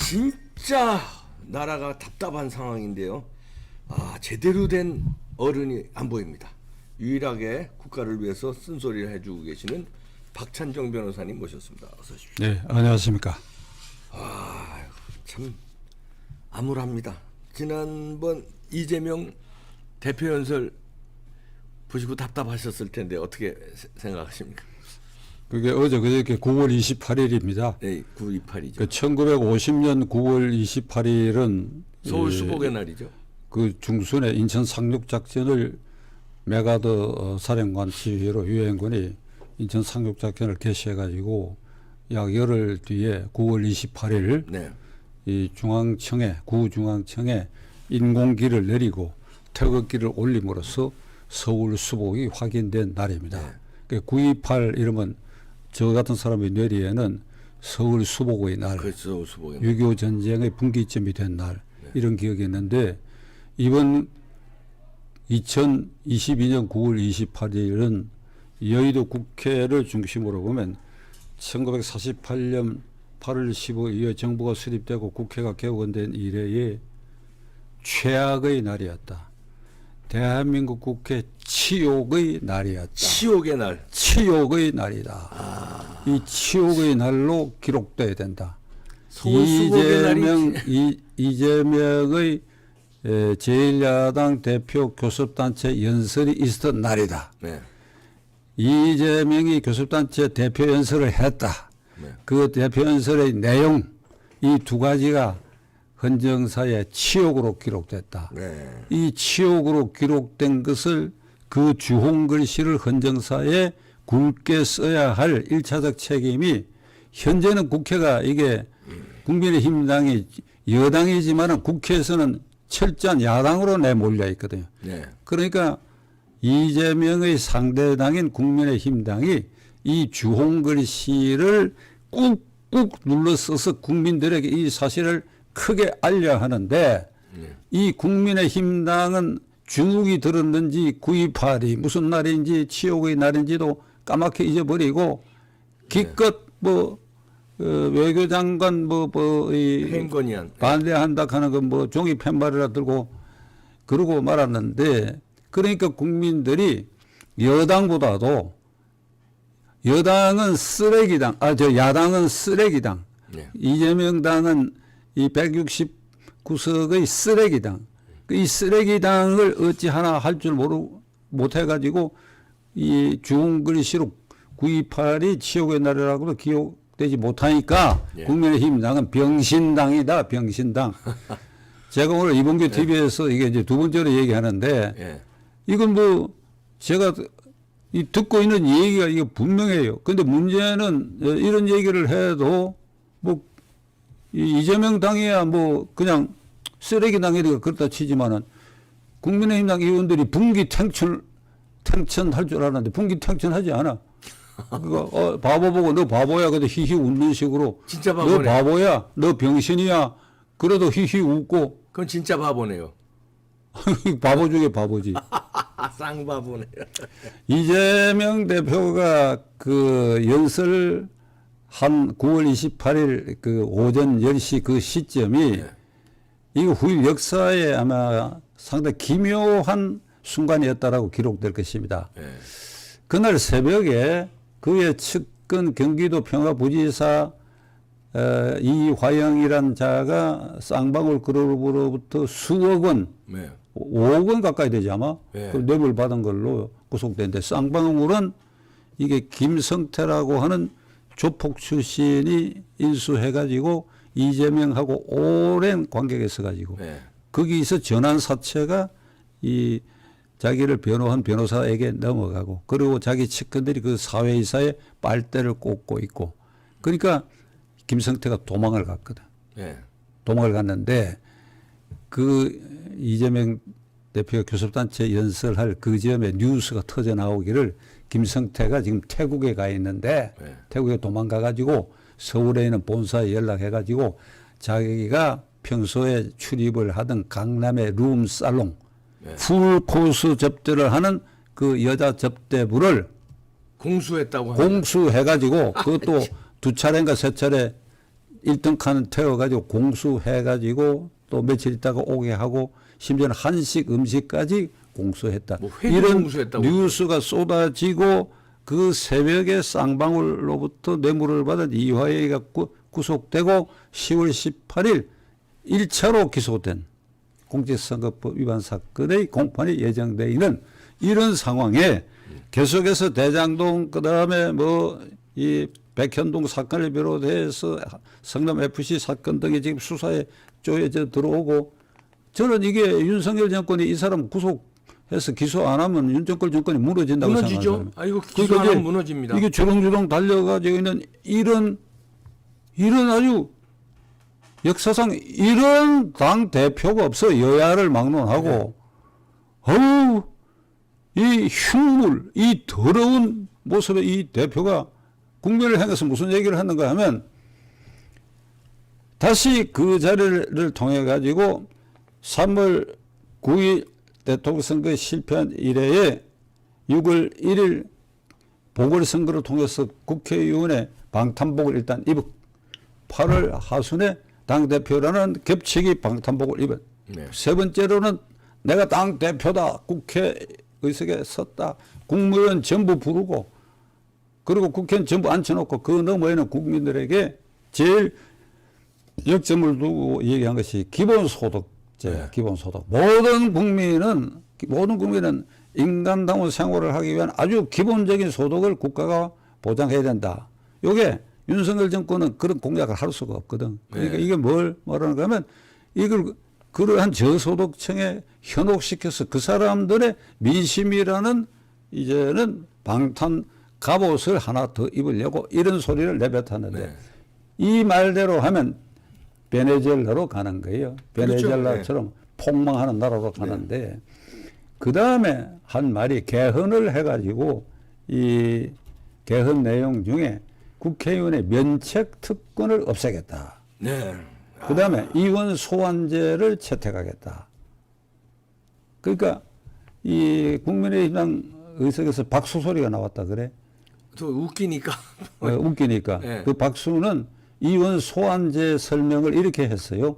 진짜 나라가 답답한 상황인데요. 제대로 된 어른이 안 보입니다. 유일하게 국가를 위해서 쓴소리를 해주고 계시는 박찬정 변호사님 모셨습니다. 어서 오십시오. 네, 안녕하십니까. 참 암울합니다. 지난번 이재명 대표 연설 보시고 답답하셨을 텐데 어떻게 생각하십니까? 그게 어제 그저께 9월 28일입니다. 네, 9.28이죠. 그 1950년 9월 28일은 서울 수복의 날이죠. 그 중순에 인천 상륙 작전을 메가더 사령관 지휘로 유엔군이 인천 상륙 작전을 개시해 가지고 약 열흘 뒤에 9월 28일 네. 이 구중앙청에 인공기를 내리고 태극기를 올림으로써 서울 수복이 확인된 날입니다. 네. 9.28 이러면 저 같은 사람의 뇌리에는 서울 수복의 날, 그렇죠, 수복의 6.25 전쟁의 분기점이 된 날, 네. 이런 기억이 있는데 이번 2022년 9월 28일은 여의도 국회를 중심으로 보면 1948년 8월 15일 정부가 수립되고 국회가 개원된 이래의 최악의 날이었다. 대한민국 국회 치욕의 날이었다. 치욕의 날. 치욕의 날이다. 이 치욕의 날로 기록돼야 된다. 이재명의 제1야당 대표 교섭단체 연설이 있었던 날이다. 네. 이재명이 교섭단체 대표 연설을 했다. 네. 그 대표 연설의 내용 이 두 가지가 헌정사에 치욕으로 기록됐다. 네. 이 치욕으로 기록된 것을 그 주홍글씨를 헌정사에 굵게 써야 할 1차적 책임이 현재는 국회가 이게 국민의힘당이 여당이지만은 국회에서는 철저한 야당으로 내몰려 있거든요. 네. 그러니까 이재명의 상대당인 국민의힘당이 이 주홍글씨를 꾹꾹 눌러 써서 국민들에게 이 사실을 크게 알려야 하는데 이 국민의힘당은 중국이 들었는지 9.28이 무슨 날인지 치욕의 날인지도 까맣게 잊어버리고 기껏 외교장관 행건이한 반대한다 하는 건 뭐 종이 팻말이라 들고 그러고 말았는데 그러니까 국민들이 여당보다도 여당은 쓰레기당, 야당은 쓰레기당, 네. 이재명 당은 이 169석의 쓰레기당, 이 쓰레기당을 어찌 하나 할 줄 못해가지고 이 주홍글씨로 9.28이 치욕의 날이라고도 기억되지 못하니까 예. 국민의힘당은 병신당이다, 병신당. 제가 오늘 이봉규 TV에서 이게 이제 두 번째로 얘기하는데 예. 이건 뭐 제가 듣고 있는 얘기가 이게 분명해요. 근데 문제는 이런 얘기를 해도 뭐 이재명 당이야 뭐 그냥 쓰레기 당이니까 그렇다 치지만은 국민의힘당 의원들이 분기 탱천할 줄 알았는데 분기 탱천하지 않아. 그거 바보 보고 너 바보야 그래도 히히 웃는 식으로 진짜 바보네. 너 바보야 너 병신이야 그래도 히히 웃고 그건 진짜 바보네요. 바보 중에 바보지. 쌍바보네요. 이재명 대표가 그 연설 한 9월 28일 그 오전 10시 그 시점이 네. 이거 후일 역사에 아마 상당히 기묘한 순간이었다라고 기록될 것입니다. 네. 그날 새벽에 그의 측근 경기도 평화부지사 이화영이란 자가 쌍방울 그룹으로부터 수억 원, 네. 5억 원 가까이 되지 아마 네. 그 뇌물 받은 걸로 구속됐는데 쌍방울은 이게 김성태라고 하는 조폭 출신이 인수해가지고 이재명하고 오랜 관계가 있어가지고 네. 거기서 전환 사채가 이 자기를 변호한 변호사에게 넘어가고 그리고 자기 측근들이 그 사회이사에 빨대를 꽂고 있고 그러니까 김성태가 도망을 갔거든. 네. 도망을 갔는데 그 이재명 대표가 교섭단체 연설할 그 점에 뉴스가 터져 나오기를 김성태가 지금 태국에 가 있는데 네. 태국에 도망가 가지고 서울에 있는 본사에 연락해 가지고 자기가 평소에 출입을 하던 강남의 룸살롱 네. 풀코스 접대를 하는 그 여자 접대부를 공수했다고 합니다. 공수해 가지고 그것도 두 차례인가 세 차례 1등 칸 태워가지고 공수해가지고 또 며칠 있다가 오게 하고 심지어는 한식 음식까지 공수했다. 뭐 회도 이런 공수했다고 뉴스가 쏟아지고 그 새벽에 쌍방울로부터 뇌물을 받은 이화여가 구속되고 10월 18일 1차로 기소된 공직선거법 위반 사건의 공판이 예정되어 있는 이런 상황에 계속해서 대장동 그다음에 뭐 이 백현동 사건을 비롯해서 성남 FC 사건 등이 지금 수사에 쪼여져 들어오고 저는 이게 윤석열 정권이 이 사람 구속해서 기소 안 하면 윤석열 정권이 무너진다고 무너지죠. 생각합니다. 아 이거 그러니까 기소하면 이제 무너집니다. 이게 주렁주렁 달려가지고 있는 이런 아주 역사상 이런 당 대표가 없어. 여야를 막론하고 어우 이 흉물 이 더러운 모습의 이 대표가 국민을 향해서 무슨 얘기를 하는가 하면 다시 그 자리를 통해 가지고 3월 9일 대통령 선거에 실패한 이래에 6월 1일 보궐선거를 통해서 국회의원의 방탄복을 일단 입었고 8월 하순에 당대표라는 겹치기 방탄복을 입은 네. 세 번째로는 내가 당대표다 국회의석에 섰다 국무위원 전부 부르고 그리고 국회의원 전부 앉혀놓고 그 너머에는 국민들에게 제일 역점을 두고 얘기한 것이 기본소득제, 네. 기본소득. 모든 국민은 인간다운 생활을 하기 위한 아주 기본적인 소득을 국가가 보장해야 된다. 요게 윤석열 정권은 그런 공약을 할 수가 없거든. 그러니까 네. 이게 뭘 말하는가 하면 이걸 그러한 저소득층에 현혹시켜서 그 사람들의 민심이라는 이제는 방탄 갑옷을 하나 더 입으려고 이런 소리를 내뱉었는데 네. 이 말대로 하면 베네수엘라로 가는 거예요. 그렇죠. 베네수엘라처럼 폭망하는 나라로 가는데 그 다음에 한 말이 개헌을 해가지고 이 개헌 내용 중에 국회의원의 면책 특권을 없애겠다. 네. 그 다음에 이원 소환제를 채택하겠다. 그러니까 이 국민의힘당 의석에서 박수 소리가 나왔다 그래. 또 웃기니까. 웃기니까. 네. 그 박수는 이원 소환제 설명을 이렇게 했어요.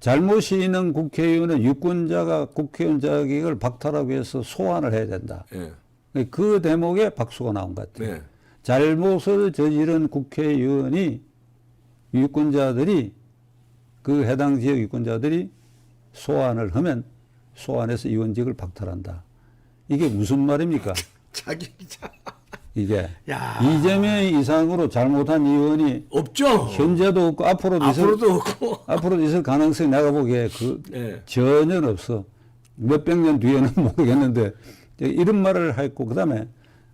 잘못이 있는 국회의원은 유권자가 국회의원 자격을 박탈하기 위해서 소환을 해야 된다. 네. 그 대목에 박수가 나온 것 같아요. 네. 잘못을 저지른 국회의원이 유권자들이 그 해당 지역 유권자들이 소환을 하면 소환해서 의원직을 박탈한다. 이게 무슨 말입니까? 자기 기자. 이게 야. 이재명 이상으로 잘못한 의원이 없죠. 현재도 없고 앞으로도 없고. 앞으로도 있을 가능성이 내가 보기에 네. 전혀 없어. 몇백 년 뒤에는 모르겠는데 이런 말을 했고 그다음에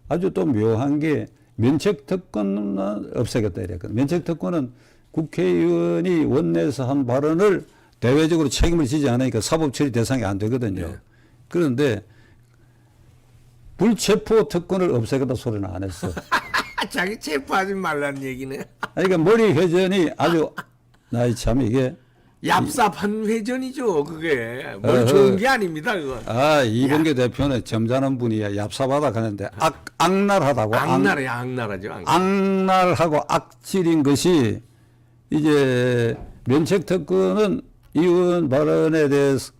아주 또 묘한 게 면책 특권은 없애겠다 이랬거든. 면책 특권은 국회의원이 원내에서 한 발언을 대외적으로 책임을 지지 않으니까 사법 처리 대상이 안 되거든요. 네. 그런데 불체포 특권을 없애겠다 소리는 안 했어. 자기 체포하지 말라는 얘기네. 그러니까 머리 회전이 아주 나이 참 이게 얍삽한 회전이죠. 그게 뭘 좋은 게 아닙니다. 그건. 이봉계 대표는 점잖은 분이야. 얍삽하다 하는데 악랄하다고 악랄하죠. 악랄하고 악질인 것이 이제 면책 특권은 의원 발언에 대해서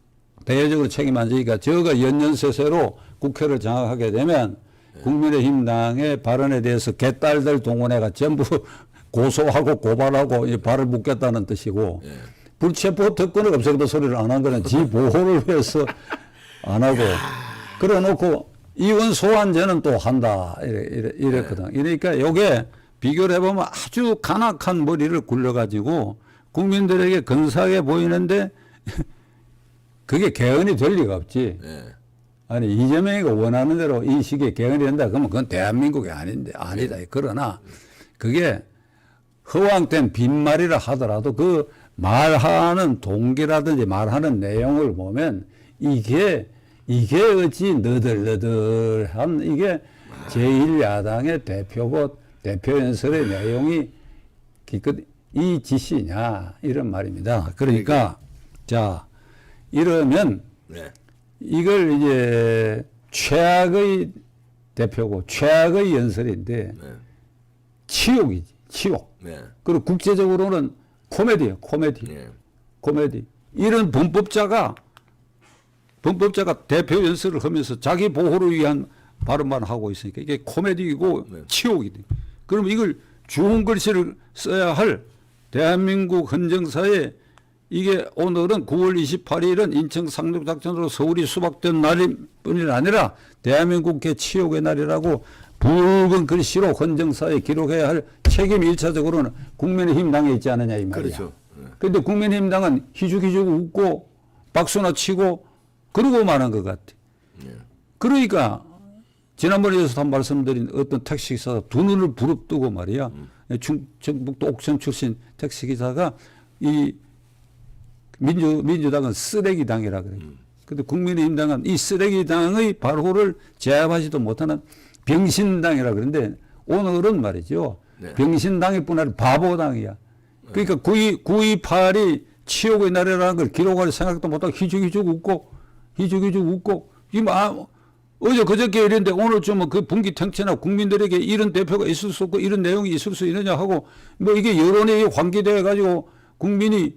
대외적으로 책임 안 지니까 저가 연년세세로 국회를 장악하게 되면 국민의힘당의 발언에 대해서 개딸들 동원해가 전부 고소하고 고발하고 발을 묶겠다는 뜻이고 불체포 특권을 없애겠다 소리를 안 한 거는 지 보호를 위해서 안 하고 그래놓고 이원 소환제는 또 한다 이랬거든. 그러니까 요게 비교를 해보면 아주 간악한 머리를 굴려가지고 국민들에게 근사하게 보이는데 그게 개헌이 될 리가 없지. 네. 아니 이재명이가 원하는 대로 이 시기에 개헌이 된다 그러면 그건 대한민국이 아니다. 그러나 그게 허황된 빈말이라 하더라도 그 말하는 동기라든지 말하는 내용을 보면 이게 어찌 너덜너덜한 이게 제1야당의 대표고 대표 연설의 내용이 기껏 이 짓이냐 이런 말입니다. 그러니까 자 이러면 네. 이걸 이제 최악의 대표고 최악의 연설인데 네. 치욕이지. 치욕. 네. 그리고 국제적으로는 코미디예요. 코미디. 네. 코미디. 이런 범법자가 대표 연설을 하면서 자기 보호를 위한 발언만 하고 있으니까 이게 코미디이고 네. 치욕이 돼. 그럼 이걸 좋은 글씨를 써야 할 대한민국 헌정사에 이게 오늘은 9월 28일은 인천 상륙작전으로 서울이 수박된 날뿐이 아니라 대한민국의 치욕의 날이라고 붉은 글씨로 헌정사에 기록해야 할 책임이 1차적으로는 국민의힘 당에 있지 않느냐 이 말이야. 그렇죠. 그런데 국민의힘 당은 희죽희죽 웃고 박수나 치고 그러고 말한 것 같아. 네. 그러니까 지난번에도 한 말씀드린 어떤 택시기사가 두 눈을 부릅뜨고 말이야. 충청북도 옥천 출신 택시기사가 이 민주당은 쓰레기 당이라 그래요. 근데 국민의힘 당은 이 쓰레기 당의 발호를 제압하지도 못하는 병신당이라 그러는데 오늘은 말이죠. 네. 병신당일 뿐 아니라 바보당이야. 그러니까 9.28이 치욕의 날이라는 걸 기록할 생각도 못하고 희죽희죽 웃고 지금 어제 그저께 이랬는데 오늘 좀 그 분기탱천하고 국민들에게 이런 대표가 있을 수 없고 이런 내용이 있을 수 있느냐 하고 뭐 이게 여론에 환기돼 가지고 국민이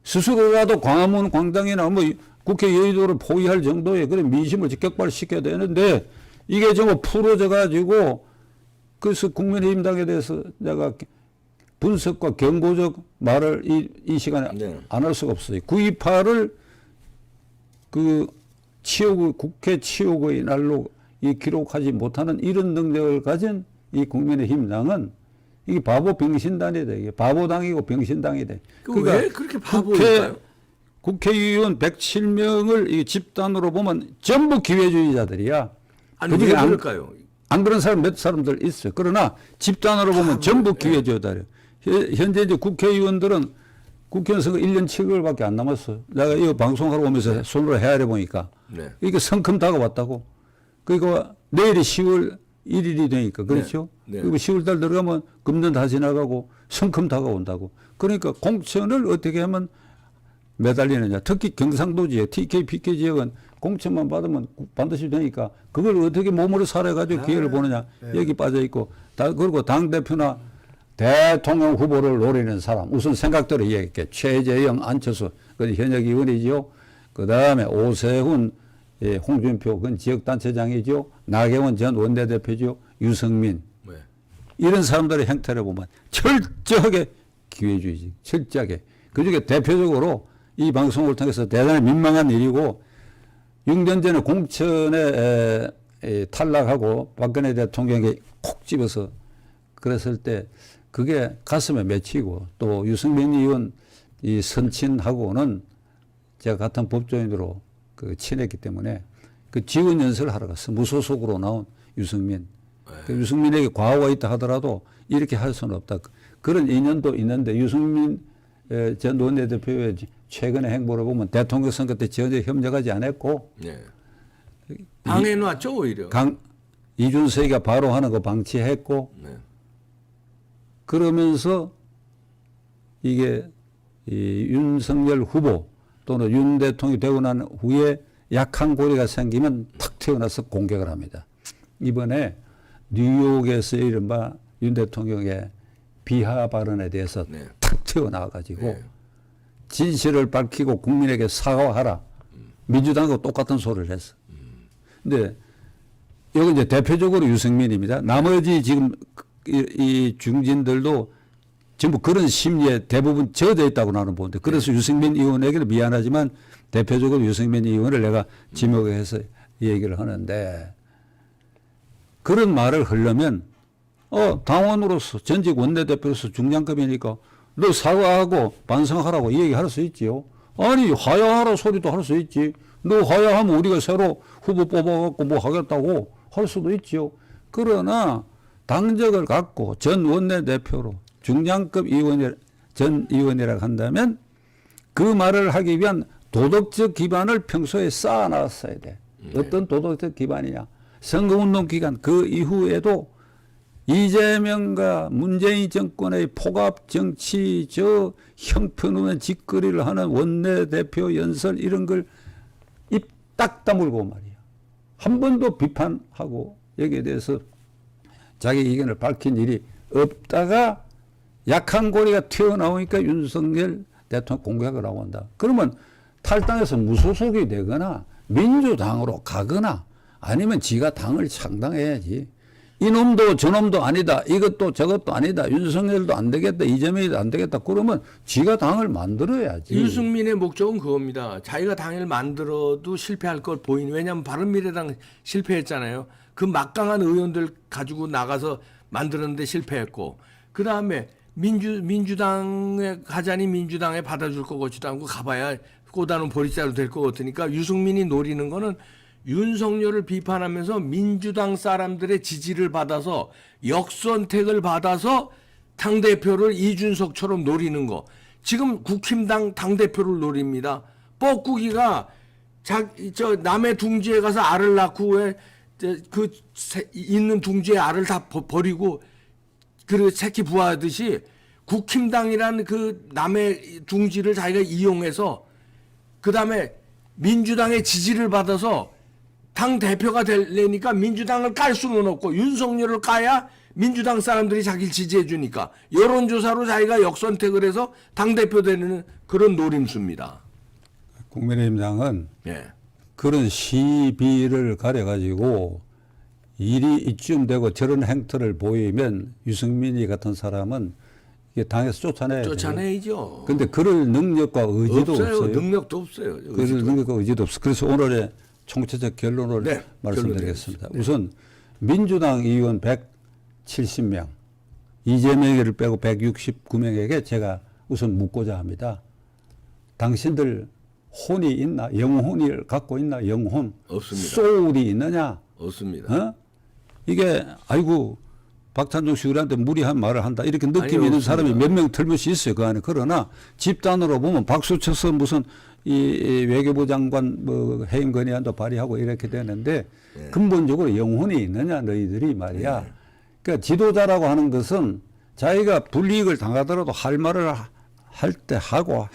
스스로라도 광화문 광장이나 뭐 국회 여의도를 포위할 정도의 그런 민심을 격발시켜야 되는데 이게 좀 풀어져 가지고 그래서 국민의힘 당에 대해서 내가 분석과 경고적 말을 이 시간에 네. 안 할 수가 없어요. 9.28을 그 국회 치욕의 날로 이 기록하지 못하는 이런 능력을 가진 이 국민의힘 당은 이게 바보 병신당이 돼. 이게 바보당이고 병신당이 돼. 왜 그렇게 바보일까요? 국회의원 107명을 이 집단으로 보면 전부 기회주의자들이야. 아니 왜 그중에 그럴까요? 안 그런 사람 몇 사람들 있어요. 그러나 집단으로 보면 전부 기회주의자래요. 현재 이제 국회의원들은 국회의원 선거 1년 7개월밖에 안 남았어요. 내가 이 방송하러 오면서 손으로 헤아려 보니까 네. 이게 성큼 다가왔다고. 그러니까 내일이 10월 1일이 되니까 그렇죠. 네. 그리고 10월 달 들어가면 금년 다 지나가고 성큼 다가온다고. 그러니까 공천을 어떻게 하면 매달리느냐. 특히 경상도 지역, TK, PK 지역은 공천만 받으면 반드시 되니까 그걸 어떻게 몸으로 살아가지고 기회를 보느냐. 여기 빠져 있고. 그리고 당대표나 대통령 후보를 노리는 사람. 우선 생각대로 이야기할게. 최재형, 안철수. 그 현역 의원이죠. 그 다음에 오세훈, 홍준표, 그건 지역단체장이죠. 나경원 전 원내대표죠. 유승민. 네. 이런 사람들의 행태를 보면 철저하게 기회주의지. 철저하게. 그 중에 대표적으로 이 방송을 통해서 대단히 민망한 일이고 6년 전에 공천에 탈락하고 박근혜 대통령에게 콕 집어서 그랬을 때 그게 가슴에 맺히고 또 유승민 의원 이 선친하고는 제가 같은 법조인으로 그 친했기 때문에 그 지원 연설을 하러 갔어. 무소속으로 나온 유승민. 그 유승민에게 과오가 있다 하더라도 이렇게 할 수는 없다. 그런 인연도 있는데 유승민 전 원내대표의 최근의 행보를 보면 대통령 선거 때 전혀 협력하지 않았고 네. 방해놨죠 오히려. 이준석이가 바로 하는 거 방치했고 네. 그러면서 이게 이 윤석열 후보 또는 윤 대통령이 되고 난 후에 약한 고리가 생기면 탁 튀어나서 공격을 합니다. 이번에 뉴욕에서 이른바 윤 대통령의 비하 발언에 대해서 네. 탁 튀어나와가지고 네. 진실을 밝히고 국민에게 사과하라. 민주당하고 똑같은 소리를 했어. 근데 여기 이제 대표적으로 유승민입니다. 나머지 지금 이 중진들도 전부 그런 심리에 대부분 젖어 있다고 나는 보는데 그래서 유승민 의원에게는 미안하지만 대표적으로 유승민 의원을 내가 지목해서 얘기를 하는데 그런 말을 하려면 당원으로서 전직 원내대표로서 중량급이니까 너 사과하고 반성하라고 얘기할 수 있지요. 아니 하야하라 소리도 할 수 있지. 너 하야하면 우리가 새로 후보 뽑아갖고 뭐 하겠다고 할 수도 있지요. 그러나 당적을 갖고 전 원내대표로 중량급 전 의원이라고 한다면 그 말을 하기 위한 도덕적 기반을 평소에 쌓아놨어야 돼. 어떤 도덕적 기반이냐. 선거운동 기간 그 이후에도 이재명과 문재인 정권의 포갑 정치 저 형편없는 짓거리를 하는 원내대표 연설 이런 걸 입 딱 다물고 말이야. 한 번도 비판하고 여기에 대해서 자기 의견을 밝힌 일이 없다가 약한 고리가 튀어나오니까 윤석열 대통령 공격을 하고 한다. 그러면 탈당해서 무소속이 되거나 민주당으로 가거나 아니면 지가 당을 창당해야지. 이놈도 저놈도 아니다. 이것도 저것도 아니다. 윤석열도 안 되겠다. 이재명이도 안 되겠다. 그러면 지가 당을 만들어야지. 유승민의 목적은 그겁니다. 자기가 당을 만들어도 실패할 걸 보이는. 왜냐하면 바른미래당 실패했잖아요. 그 막강한 의원들 가지고 나가서 만들었는데 실패했고, 그 다음에 민주당에 가자니 민주당에 받아줄 것 같지도 않고 가봐야 꼬다는 보리자루 될 것 같으니까 유승민이 노리는 거는 윤석열을 비판하면서 민주당 사람들의 지지를 받아서 역선택을 받아서 당대표를 이준석처럼 노리는 거. 지금 국힘당 당대표를 노립니다. 뻐꾸기가 저 남의 둥지에 가서 알을 낳고 왜 그 있는 둥지에 알을 다 버리고 그 새끼 부화하듯이 국힘당이란 그 남의 둥지를 자기가 이용해서 그 다음에 민주당의 지지를 받아서 당 대표가 되려니까 민주당을 깔 수는 없고 윤석열을 까야 민주당 사람들이 자기를 지지해 주니까 여론조사로 자기가 역선택을 해서 당 대표 되는 그런 노림수입니다. 국민의힘당은 예. 그런 시비를 가려가지고 일이 이쯤 되고 저런 행태를 보이면 유승민이 같은 사람은 이게 당에서 쫓아내야 돼요. 쫓아내야죠. 근데 그럴 능력과 의지도 없어요. 능력도 없어요. 그럴 능력과 의지도 없어. 그래서 오늘의 총체적 결론을 네, 말씀드리겠습니다. 네. 우선 민주당 의원 170명, 이재명을 빼고 169명에게 제가 우선 묻고자 합니다. 당신들 혼이 있나? 영혼을 갖고 있나? 영혼? 없습니다. 소울이 있느냐? 없습니다. 어? 이게 아이고 박찬종 씨 우리한테 무리한 말을 한다 이렇게 느낌이 아니, 있는 없습니다. 사람이 몇 명 틀림없이 있어요 그 안에. 그러나 집단으로 보면 박수 쳐서 무슨 이 외교부 장관 뭐 해임 건의안도 발의하고 이렇게 되는데 네. 근본적으로 영혼이 있느냐 너희들이 말이야. 그러니까 지도자라고 하는 것은 자기가 불이익을 당하더라도 할 말을 할 때 하고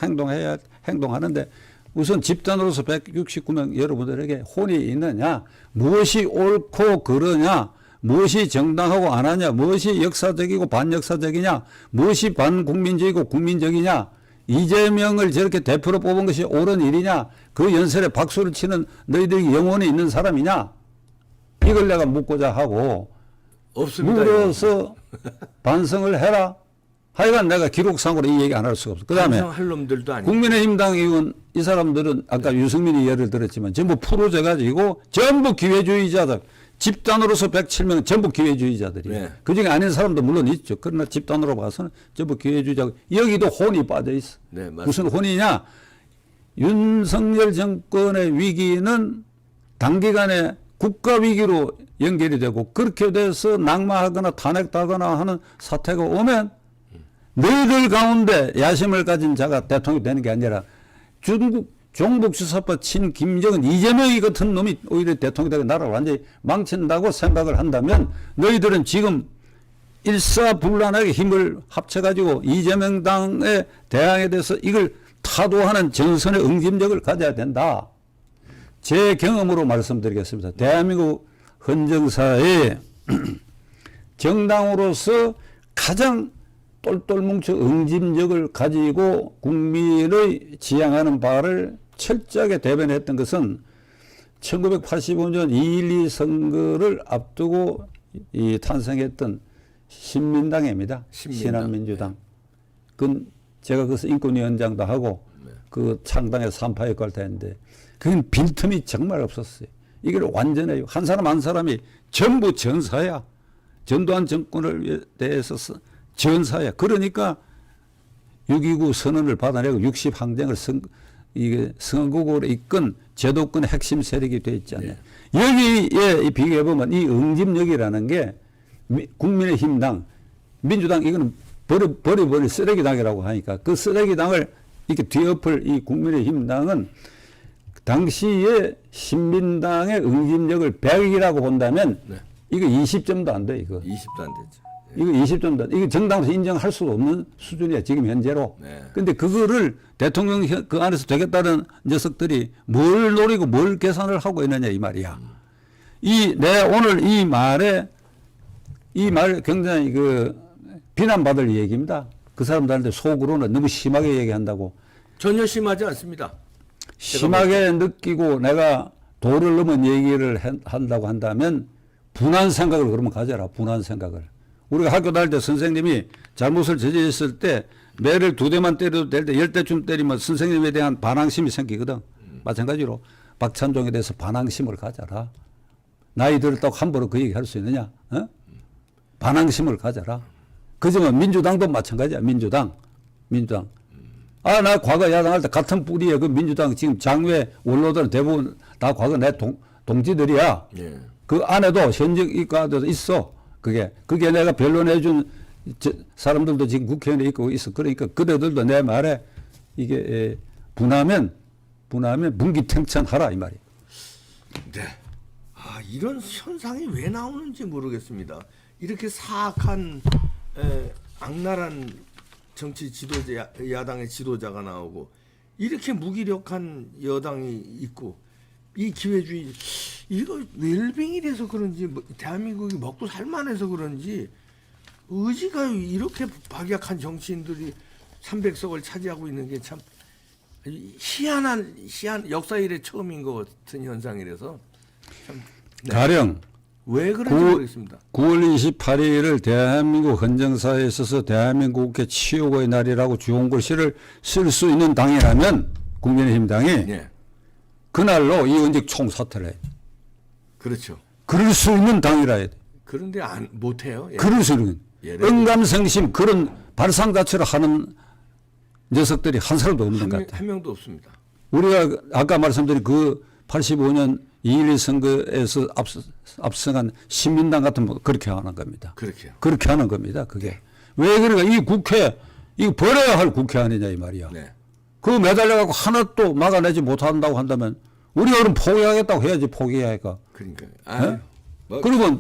행동하는데 우선 집단으로서 169명 여러분들에게 혼이 있느냐, 무엇이 옳고 그러냐, 무엇이 정당하고 안 하냐, 무엇이 역사적이고 반역사적이냐, 무엇이 반국민적이고 국민적이냐, 이재명을 저렇게 대표로 뽑은 것이 옳은 일이냐, 그 연설에 박수를 치는 너희들이 영혼이 있는 사람이냐, 이걸 내가 묻고자 하고, 없습니다. 물어서 반성을 해라. 하여간 내가 기록상으로 이 얘기 안 할 수가 없어. 그 다음에 할 놈들도 아니고. 국민의힘당 의원 이 사람들은 아까 유승민이 예를 들었지만 전부 프로제 가지고 전부 기회주의자들, 집단으로서 107명 전부 기회주의자들이에요. 네. 그중에 아닌 사람도 물론 있죠. 그러나 집단으로 봐서는 전부 기회주의자. 여기도 혼이 빠져 있어. 네, 맞습니다. 무슨 혼이냐? 윤석열 정권의 위기는 단기간에 국가 위기로 연결이 되고 그렇게 돼서 낙마하거나 탄핵하거나 하는 사태가 오면 너희들 가운데 야심을 가진 자가 대통령이 되는 게 아니라 중국 종북주사파 친 김정은 이재명이 같은 놈이 오히려 대통령이 되고 나라를 완전히 망친다고 생각을 한다면 너희들은 지금 일사불란하게 힘을 합쳐가지고 이재명 당의 대항에 대해서 이걸 타도하는 전선의 응집력을 가져야 된다. 제 경험으로 말씀드리겠습니다. 대한민국 헌정사에 정당으로서 가장 똘똘 뭉쳐 응집력을 가지고 국민의 지향하는 바를 철저하게 대변했던 것은 1985년 2.12 선거를 앞두고 탄생했던 신민당입니다. 신한민주당. 그건 제가 그래서 인권위원장도 하고 그 창당에 3파 역할을 했는데 그건 빈틈이 정말 없었어요. 이걸 완전해요. 한 사람 한 사람이 전부 전사야. 전두환 정권을 대해서 전사야. 그러니까 6.29 선언을 받아내고 60항쟁을 선거국으로 이끈 제도권의 핵심 세력이 되어 있잖아요. 네. 여기에 비교해보면 이 응집력이라는 게 국민의힘당, 민주당 이거는 버려버릴 쓰레기당이라고 하니까 그 쓰레기당을 이렇게 뒤엎을 이 국민의힘당은 당시에 신민당의 응집력을 100이라고 본다면 네. 이거 20점도 안 돼, 이거. 20도 안 되죠. 이거 20점도 안 돼. 이거 정당으로서 인정할 수 없는 수준이야, 지금 현재로. 네. 근데 그거를 대통령 그 안에서 되겠다는 녀석들이 뭘 노리고 뭘 계산을 하고 있느냐, 이 말이야. 내 오늘 이 말 굉장히 비난받을 얘기입니다. 그 사람들한테 속으로는 너무 심하게 얘기한다고. 전혀 심하지 않습니다. 심하게 느끼고 내가 도를 넘은 얘기를 한다고 한다면 분한 생각을 그러면 가져라. 분한 생각을. 우리가 학교 다닐 때 선생님이 잘못을 저질렀을 때 매를 2대만 때려도 될 때 10대쯤 때리면 선생님에 대한 반항심이 생기거든. 마찬가지로 박찬종에 대해서 반항심을 가져라. 나이 들었다고 함부로 그 얘기 할 수 있느냐? 어? 반항심을 가져라. 그지만 민주당도 마찬가지야. 민주당. 아, 나 과거 야당할 때 같은 뿌리에 그 민주당 지금 장외 원로들은 대부분 다 과거 내 동지들이야. 예. 그 안에도 현직 이과도 있어. 그게 내가 변론해준 사람들도 지금 국회의원에 있고 있어. 그러니까 그대들도 내 말에 이게 분하면 문기탱천하라 이 말이야. 네. 아, 이런 현상이 왜 나오는지 모르겠습니다. 이렇게 사악한 악랄한 정치 지도자, 야당의 지도자가 나오고 이렇게 무기력한 여당이 있고 이 기회주의 이거 웰빙이 돼서 그런지 대한민국이 먹고 살만해서 그런지 의지가 이렇게 박약한 정치인들이 300석을 차지하고 있는 게 참 희한한 역사 이래 처음인 것 같은 현상이라서 참 가령 왜 그런지 모르겠습니다. 9월 28일을 대한민국 헌정사에 있어서 대한민국 국회 치욕의 날이라고 좋은 글씨를 쓸 수 있는 당이라면 국민의힘 당이 예. 그날로 이원직 총사퇴를 해. 그렇죠. 그럴 수 있는 당이라 해야 돼. 그런데 못해요. 예. 그럴 수 있는. 응감성심 그런 발상 자체를 하는 녀석들이 한 사람도 없는 것 같아. 한 명도 없습니다. 우리가 아까 말씀드린 그 85년 2.12 선거에서 앞서간 신민당 같은 거 그렇게 하는 겁니다. 그렇게요. 그렇게 하는 겁니다. 그게. 왜 그러니까 이 국회, 이거 버려야 할 국회 아니냐 이 말이야. 네. 그거 매달려갖고 하나도 막아내지 못한다고 한다면 우리가 그럼 포기하겠다고 해야지 포기해야니까. 그러니까. 네? 그리고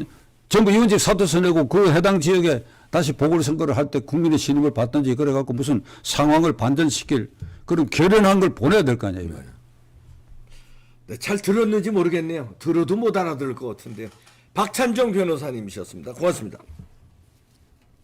전부 이원직 사퇴서 내고 그 해당 지역에 다시 보궐선거를 할 때 국민의 신임을 받든지 그래갖고 무슨 상황을 반전시킬 그런 결연한 걸 보내야 될 거 아니야. 이거. 네, 잘 들었는지 모르겠네요. 들어도 못 알아들을 것 같은데요. 박찬종 변호사님이셨습니다. 고맙습니다.